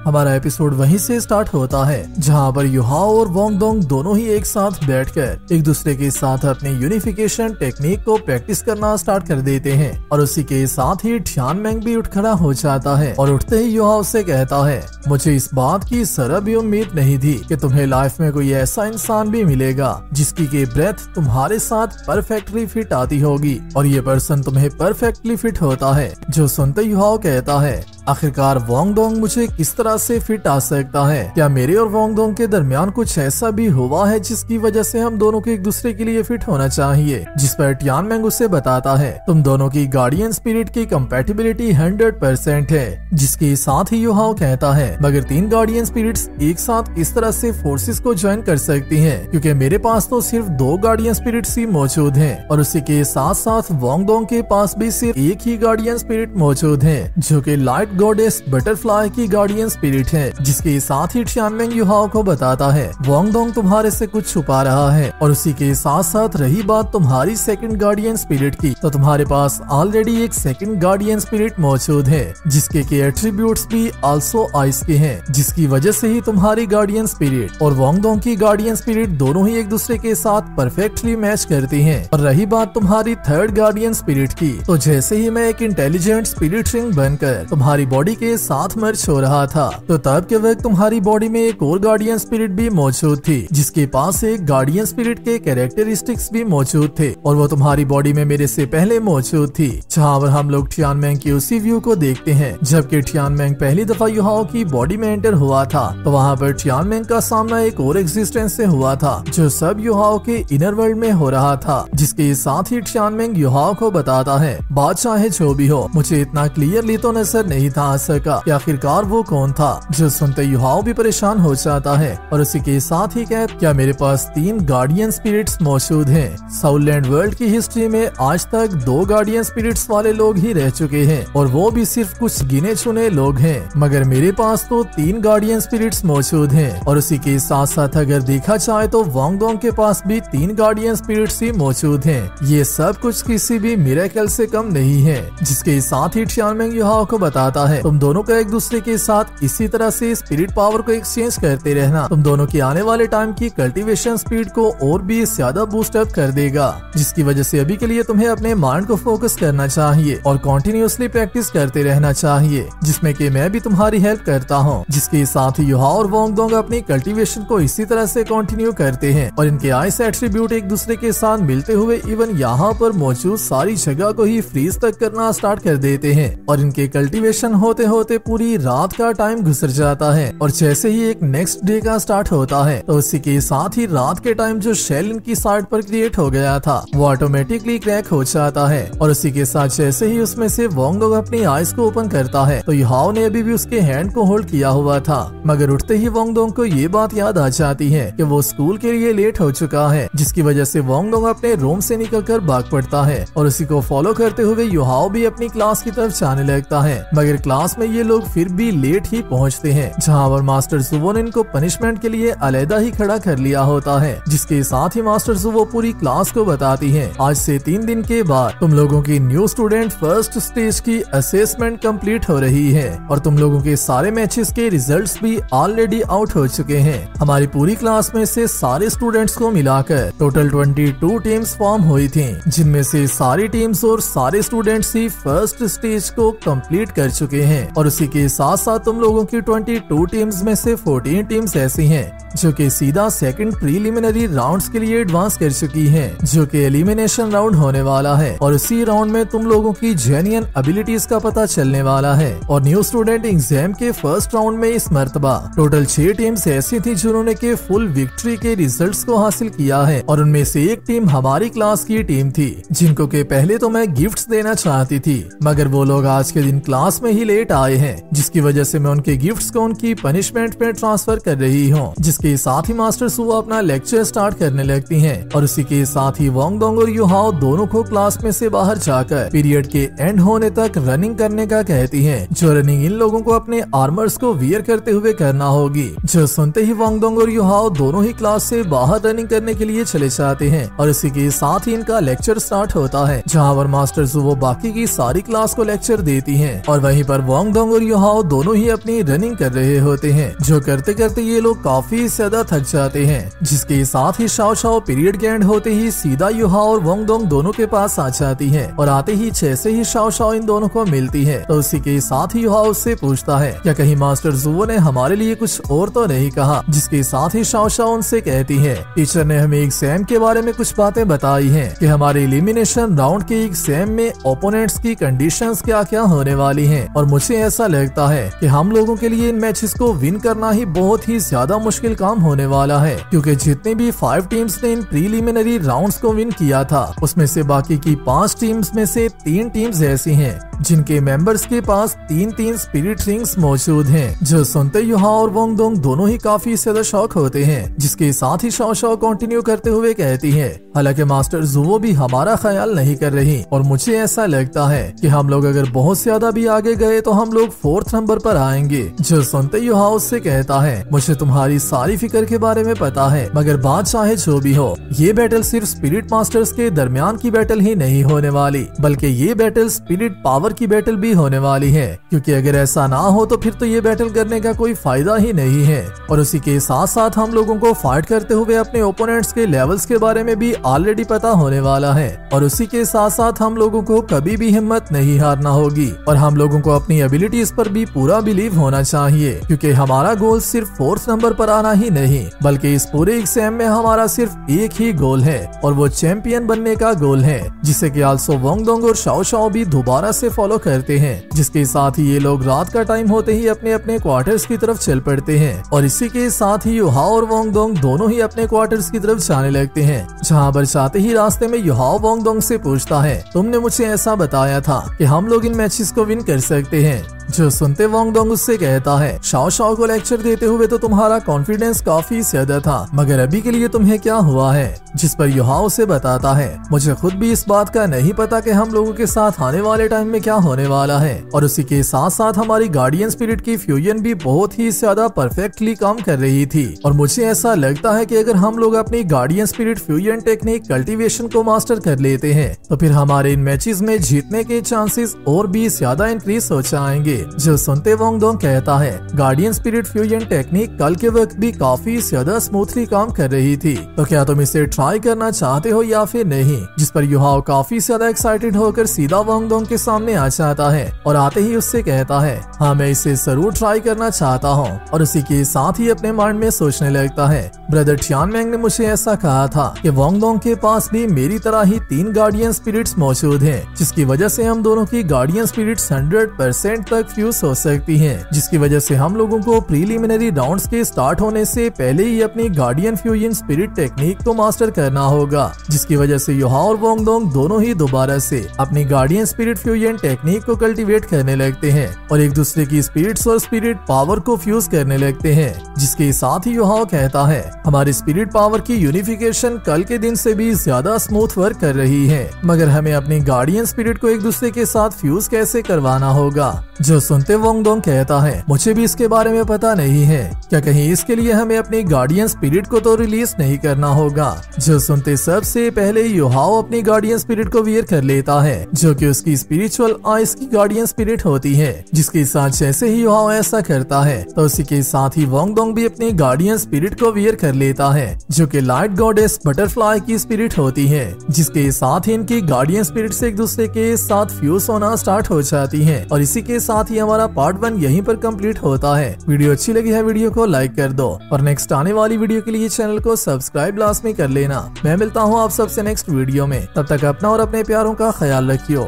हमारा एपिसोड वहीं से स्टार्ट होता है जहाँ पर युहाओ और वोंग दोंग दोनों ही एक साथ बैठकर एक दूसरे के साथ अपनी यूनिफिकेशन टेक्निक को प्रैक्टिस करना स्टार्ट कर देते हैं और उसी के साथ ही टियानमेंग भी उठ खड़ा हो जाता है और उठते ही युहाओ से कहता है, मुझे इस बात की जरा भी उम्मीद नहीं थी कि तुम्हें लाइफ में कोई ऐसा इंसान भी मिलेगा जिसकी के ब्रेथ तुम्हारे साथ परफेक्टली फिट आती होगी और ये पर्सन तुम्हें परफेक्टली फिट होता है। जो सुनते युहाओ कहता है, आखिरकार वोंग दोंग मुझे किस तरह से फिट आ सकता है? क्या मेरे और वोंग दोंग के दरमियान कुछ ऐसा भी हुआ है जिसकी वजह से हम दोनों को एक दूसरे के लिए फिट होना चाहिए? जिस पर टियानमेंग उसे बताता है, तुम दोनों की गार्डियन स्पिरिट की कंपैटिबिलिटी 100% है। जिसके साथ ही युहाओ कहता है, मगर 3 गार्डियन स्पिरिट्स एक साथ इस तरह से फोर्सेस को ज्वाइन कर सकती हैं क्योंकि मेरे पास तो सिर्फ 2 गार्डियन स्पिरिट्स ही मौजूद हैं और उसी के साथ साथ वोंग दोंग के पास भी सिर्फ एक ही गार्डियन स्पिरिट मौजूद है जो कि लाइट गॉडेस बटरफ्लाई की गार्डियन स्पिरिट है। जिसके साथ ही टियानमेंग युहाओ को बताता है, वोंग दोंग तुम्हारे से कुछ छुपा रहा है और उसी के साथ साथ रही बात तुम्हारी सेकंड गार्डियन स्पिरिट की, तो तुम्हारे पास ऑलरेडी एक सेकंड गार्डियन स्पिरिट मौजूद है जिसके के एट्रीब्यूट्स भी आल्सो आइस के हैं, जिसकी वजह से ही तुम्हारी गार्डियन स्पिरिट और वोंग दोंग की गार्डियन स्पिरिट दोनों ही एक दूसरे के साथ परफेक्टली मैच करती हैं। और रही बात तुम्हारी थर्ड गार्डियन स्पिरिट की, तो जैसे ही मैं एक इंटेलिजेंट स्पिरिट रिंग बनकर तुम्हारी बॉडी के साथ मर्ज हो रहा था, तो तब के वक्त तुम्हारी बॉडी में एक और गार्डियन स्पिरिट भी मौजूद थी जिसके पास एक गार्डियन स्पिरिट के कैरेक्टरिस्टिक्स भी मौजूद थे और वो तुम्हारी बॉडी में मेरे से पहले मौजूद थी। जहाँ पर हम लोग टियानमेंग की उसी व्यू को देखते हैं जबकि टियानमेंग पहली दफा युहाओ की बॉडी में एंटर हुआ था, तो वहाँ पर टियानमेंग का सामना एक और एग्जिस्टेंस से हुआ था जो सब युहाओ के इनर वर्ल्ड में हो रहा था। जिसके साथ ही टियानमेंग युहाओ को बताता है, बात चाहे जो भी हो, मुझे इतना क्लियरली तो नजर नहीं था आ सका कि आखिरकार वो कौन था। जो सुनते युहाओ भी परेशान हो जाता है और उसी के साथ ही कह, क्या मेरे पास 3 गार्डियन स्पिरिट्स मौजूद हैं? साउथलैंड वर्ल्ड की हिस्ट्री में आज तक 2 गार्डियन स्पिरिट्स वाले लोग ही रह चुके हैं और वो भी सिर्फ कुछ गिने चुने लोग हैं, मगर मेरे पास तो 3 गार्डियन स्पिरिट्स मौजूद हैं। और उसी के साथ साथ अगर देखा जाए तो वोंग दोंग के पास भी 3 गार्डियन स्पिरिट्स ही मौजूद हैं। ये सब कुछ किसी भी मिरेकल से कम नहीं है। जिसके साथ ही टियानमेंग युहाओ को बताता है, तुम दोनों का एक दूसरे के साथ इसी तरह से स्पिरिट पावर को एक्सचेंज करते रहना तुम दोनों की आने वाले टाइम की कल्टीवेशन स्पीड को और भी ज्यादा बूस्ट अप कर देगा, जिसकी वजह से अभी के लिए तुम्हें अपने माइंड को फोकस करना चाहिए और कंटिन्यूअसली प्रैक्टिस करते रहना चाहिए, जिसमें कि मैं भी तुम्हारी हेल्प करता हूँ। जिसके साथ ही युहाओ और वोंग दोंग अपनी कल्टीवेशन को इसी तरह से कंटिन्यू करते हैं और इनके आइस एट्रीब्यूट एक दूसरे के साथ मिलते हुए इवन यहाँ पर मौजूद सारी जगह को ही फ्रीज तक करना स्टार्ट कर देते हैं और इनके कल्टीवेशन होते होते पूरी रात का टाइम गुजर जाता है। और जैसे ही एक नेक्स्ट डे का स्टार्ट होता है तो उसी के साथ ही रात के टाइम जो शेल इनकी साइड पर क्रिएट हो गया था वो ऑटोमेटिकली क्रैक हो जाता है और उसी के साथ जैसे ही उसमें से वोंग दोंग अपनी आइस को ओपन करता है तो युहाओ ने अभी भी उसके हैंड को होल्ड किया हुआ था, मगर उठते ही वोंग दोंग को ये बात याद आ जाती है कि वो स्कूल के लिए लेट हो चुका है, जिसकी वजह से वोंग दोंग अपने रूम से निकलकर भाग पड़ता है और उसी को फॉलो करते हुए युहाओ भी अपनी क्लास की तरफ जाने लगता है। मगर क्लास में ये लोग फिर भी लेट ही पहुंचते हैं, जहाँ पर मास्टर जुवो ने इनको पनिशमेंट के लिए अलहदा ही खड़ा कर लिया होता है। जिसके साथ ही मास्टर जुवो पूरी क्लास को बताती है, आज से 3 दिन के बाद तुम लोगों की न्यू स्टूडेंट फर्स्ट स्टेज की असेसमेंट कंप्लीट हो रही है और तुम लोगों के सारे मैचेस के रिजल्ट्स भी ऑलरेडी आउट हो चुके हैं। हमारी पूरी क्लास में से सारे स्टूडेंट्स को मिलाकर टोटल 22 टीम्स फॉर्म हुई थी, जिनमें से सारी टीम्स और सारे स्टूडेंट्स ही फर्स्ट स्टेज को कंप्लीट कर चुके हैं और उसी के साथ साथ तुम लोगों की 22 टीम्स में से 14 टीम्स ऐसी हैं जो कि सीधा सेकंड प्रीलिमिनरी राउंड्स के लिए एडवांस कर चुकी हैं, जो कि एलिमिनेशन राउंड होने वाला है और इसी राउंड में तुम लोगों की जेन्युइन एबिलिटीज का पता चलने वाला है। और न्यू स्टूडेंट एग्जाम के फर्स्ट राउंड में इस मर्तबा टोटल 6 टीम्स ऐसी थी जिन्होंने के फुल विक्ट्री के रिजल्ट्स को हासिल किया है और उनमें से एक टीम हमारी क्लास की टीम थी, जिनको के पहले तो मैं गिफ्ट्स देना चाहती थी, मगर वो लोग आज के दिन क्लास में ही लेट आए हैं, जिसकी वजह से मैं उनके गिफ्ट्स को उनकी पनिशमेंट में ट्रांसफर कर रही हूँ। जिसके साथ ही मास्टर सुवो अपना लेक्चर स्टार्ट करने लगती हैं और उसी के साथ ही वोंग दोंग और युहाओ दोनों को क्लास में से बाहर जाकर पीरियड के एंड होने तक रनिंग करने का कहती हैं, जो रनिंग इन लोगों को अपने आर्मर्स को वियर करते हुए करना होगी। जो सुनते ही वोंग दोंग और युहाओ दोनों ही क्लास से बाहर रनिंग करने के लिए चले जाते हैं और इसी के साथ ही इनका लेक्चर स्टार्ट होता है, जहाँ पर मास्टर सुवो बाकी की सारी क्लास को लेक्चर देती हैं और वहीं वहीं पर वांगडोंग और युहाओ दोनों ही अपनी रनिंग कर रहे होते हैं। जो करते करते ये लोग काफी ज्यादा थक जाते हैं, जिसके साथ ही शाओ शाओ पीरियड के एंड होते ही सीधा युहाओ और वांगडोंग दोनों के पास आ जाती है और आते ही जैसे ही शाओ शाओ इन दोनों को मिलती है तो उसी के साथ ही युहाओ उससे पूछता है क्या कहीं मास्टर जुवो ने हमारे लिए कुछ और तो नहीं कहा, जिसके साथ ही शाओ शाओ उनसे कहती है टीचर ने हमें एग्जाम के बारे में कुछ बातें बताई हैं कि हमारे एलिमिनेशन राउंड के एग्जाम में ओपोनेंट्स की कंडीशंस क्या क्या होने वाली हैं और मुझे ऐसा लगता है कि हम लोगों के लिए इन मैचेस को विन करना ही बहुत ही ज्यादा मुश्किल काम होने वाला है, क्योंकि जितने भी 5 टीम्स ने इन प्रीलिमिनरी राउंड्स को विन किया था उसमें से बाकी की 5 टीम्स में से 3 टीम्स ऐसी हैं जिनके मेंबर्स के पास 3 स्पिरिट रिंग्स मौजूद हैं। जो सुनते युहाओ और वांगडोंग दोनों ही काफी ज्यादा शॉक होते हैं, जिसके साथ ही शाओ शाओ कंटिन्यू करते हुए कहती है हालांकि मास्टर जुवो भी हमारा ख्याल नहीं कर रही और मुझे ऐसा लगता है कि हम लोग अगर बहुत ज्यादा भी आगे गए तो हम लोग 4th नंबर पर आएंगे। जो सुनते युहाओ से कहता है मुझे तुम्हारी सारी फिक्र के बारे में पता है, मगर बात चाहे जो भी हो ये बैटल सिर्फ स्पिरिट मास्टर्स के दरमियान की बैटल ही नहीं होने वाली, बल्कि ये बैटल स्पिरिट पावर की बैटल भी होने वाली है, क्योंकि अगर ऐसा ना हो तो फिर तो ये बैटल करने का कोई फायदा ही नहीं है। और उसी के साथ साथ हम लोगों को फाइट करते हुए अपने ओपोनेंट्स के लेवल्स के बारे में भी ऑलरेडी पता होने वाला है और उसी के साथ साथ हम लोगों को कभी भी हिम्मत नहीं हारना होगी और हम लोगों को अपनी एबिलिटीज पर भी पूरा बिलीव होना चाहिए, क्योंकि हमारा गोल सिर्फ 4th नंबर पर आना ही नहीं बल्कि इस पूरे एग्जाम में हमारा सिर्फ एक ही गोल है और वो चैंपियन बनने का गोल है, जिसे कि आल्सो वांगडोंग और शाओ शाओ भी दोबारा से फॉलो करते हैं। जिसके साथ ही ये लोग रात का टाइम होते ही अपने अपने क्वार्टर्स की तरफ चल पड़ते हैं और इसी के साथ ही युहाओ और वांगडोंग दोनों ही अपने क्वार्टर्स की तरफ जाने लगते हैं। जहाँ पर जाते ही रास्ते में युहाओ वांगडोंग से पूछता है तुमने मुझे ऐसा बताया था कि हम लोग इन मैचेस को विन कर सकते हैं। जो सुनते वांगडोंग उससे कहता है शाओ शाओ को लेक्चर देते हुए तो तुम्हारा कॉन्फिडेंस काफी ज्यादा था, मगर अभी के लिए तुम्हें क्या हुआ है। जिस पर युहाओ से बताता है मुझे खुद भी इस बात का नहीं पता कि हम लोगों के साथ आने वाले टाइम में क्या होने वाला है और उसी के साथ साथ हमारी गार्डियन स्पिरिट की फ्यूजन भी बहुत ही ज्यादा परफेक्टली काम कर रही थी और मुझे ऐसा लगता है कि अगर हम लोग अपनी guardian spirit fusion technique cultivation को मास्टर कर लेते हैं तो फिर हमारे इन मैचेस में जीतने के चांसेस और भी ज्यादा इंक्रीज हो जाएंगे। जो सुनते वांगडोंग कहता है गार्डियन स्पिरिट फ्यूजन टेक्निक कल के वक्त भी काफी ज्यादा स्मूथली काम कर रही थी, तो क्या तुम इसे ट्राई करना चाहते हो या फिर नहीं। जिस पर युहाओ काफी ज्यादा एक्साइटेड होकर सीधा वांगडोंग के सामने आ जाता है और आते ही उससे कहता है हाँ मैं इसे जरूर ट्राई करना चाहता हूँ और उसी के साथ ही अपने माइंड में सोचने लगता है ब्रदर टियानमेंग ने मुझे ऐसा कहा था कि वांगडोंग के पास भी मेरी तरह ही 3 गार्डियन स्पिरिट्स मौजूद हैं, जिसकी वजह से हम दोनों की गार्डियन स्पिरिट्स 100% तक फ्यूज हो सकती हैं, जिसकी वजह से हम लोगों को प्रीलिमिनरी राउंड्स के स्टार्ट होने से पहले ही अपनी गार्डियन फ्यूजन स्पिरिट टेक्निक को मास्टर करना होगा, जिसकी वजह से युहाओ और वांगडोंग दोनों ही दोबारा से अपनी गार्डियन स्पिरिट फ्यूजन टेक्निक को कल्टीवेट करने लगते हैं और एक दूसरे की स्पिरिट्स और स्पिरिट पावर को फ्यूज करने लगते हैं। जिसके साथ ही युहाओ कहता है हमारी स्पिरिट पावर की यूनिफिकेशन कल के दिन से भी ज्यादा स्मूथ वर्क कर रही है, मगर हमें अपनी गार्डियन स्पिरिट को एक दूसरे के साथ फ्यूज कैसे करवाना होगा। जो सुनते वांगडोंग कहता है मुझे भी इसके बारे में पता नहीं है, क्या कहीं इसके लिए हमें अपनी गार्डियन स्पिरिट को तो रिलीज नहीं करना होगा। जो सुनते सबसे पहले युहाओ अपनी गार्डियन स्पिरिट को वियर कर लेता है, जो कि उसकी स्पिरिचुअल आइस की गार्डियन स्पिरिट होती है, जिसके साथ जैसे ही युहाओ ऐसा करता है तो उसी के साथ ही वांगडोंग भी अपनी गार्डियन स्पिरिट को वियर कर लेता है, जो कि लाइट गॉडेस बटरफ्लाई की स्पिरिट होती है, जिसके साथ ही इनकी गार्डियन स्पिरिट से एक दूसरे के साथ फ्यूज होना स्टार्ट हो जाती है। और इसी के साथ ही हमारा पार्ट 1 यहीं पर कंप्लीट होता है। वीडियो अच्छी लगी है वीडियो को लाइक कर दो और नेक्स्ट आने वाली वीडियो के लिए चैनल को सब्सक्राइब लाजमी कर लेना। मैं मिलता हूँ आप सबसे नेक्स्ट वीडियो में, तब तक अपना और अपने प्यारों का ख्याल रखियो।